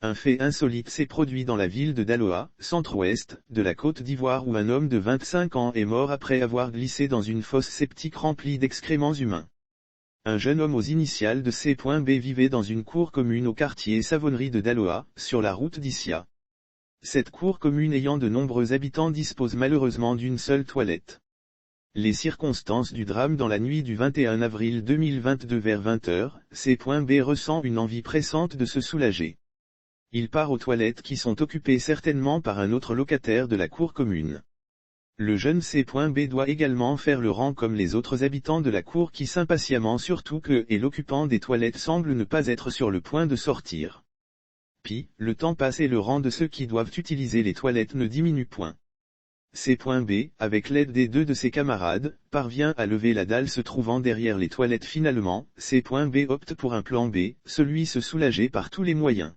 Un fait insolite s'est produit dans la ville de Daloa, centre-ouest, de la Côte d'Ivoire où un homme de 25 ans est mort après avoir glissé dans une fosse septique remplie d'excréments humains. Un jeune homme aux initiales de C.B vivait dans une cour commune au quartier Savonnerie de Daloa, sur la route d'Issia. Cette cour commune ayant de nombreux habitants dispose malheureusement d'une seule toilette. Les circonstances du drame dans la nuit du 21 avril 2022 vers 20h, C.B ressent une envie pressante de se soulager. Il part aux toilettes qui sont occupées certainement par un autre locataire de la cour commune. Le jeune C.B doit également faire le rang comme les autres habitants de la cour qui s'impatiemment surtout que et l'occupant des toilettes semble ne pas être sur le point de sortir. Puis, le temps passe et le rang de ceux qui doivent utiliser les toilettes ne diminue point. C.B, avec l'aide des deux de ses camarades, parvient à lever la dalle se trouvant derrière les toilettes finalement, C.B opte pour un plan B, celui se soulager par tous les moyens.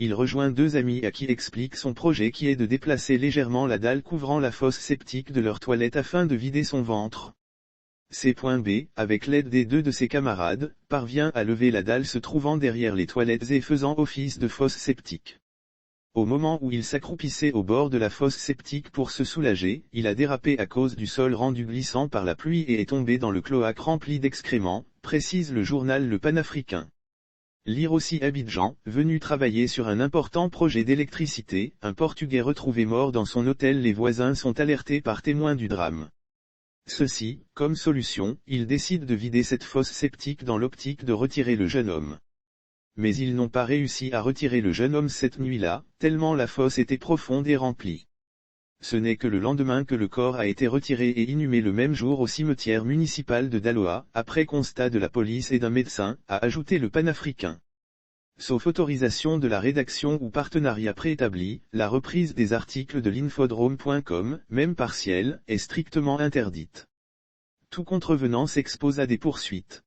Il rejoint deux amis à qui explique son projet qui est de déplacer légèrement la dalle couvrant la fosse septique de leur toilette afin de vider son ventre. C.B, avec l'aide des deux de ses camarades, parvient à lever la dalle se trouvant derrière les toilettes et faisant office de fosse septique. Au moment où il s'accroupissait au bord de la fosse septique pour se soulager, il a dérapé à cause du sol rendu glissant par la pluie et est tombé dans le cloaque rempli d'excréments, précise le journal Le Panafricain. Lire aussi Abidjan, venu travailler sur un important projet d'électricité, un Portugais retrouvé mort dans son hôtel. Les voisins sont alertés par témoins du drame. Ceci, comme solution, ils décident de vider cette fosse septique dans l'optique de retirer le jeune homme. Mais ils n'ont pas réussi à retirer le jeune homme cette nuit-là, tellement la fosse était profonde et remplie. Ce n'est que le lendemain que le corps a été retiré et inhumé le même jour au cimetière municipal de Daloa, après constat de la police et d'un médecin, a ajouté le Panafricain. Sauf autorisation de la rédaction ou partenariat préétabli, la reprise des articles de l'infodrome.com, même partielle, est strictement interdite. Tout contrevenant s'expose à des poursuites.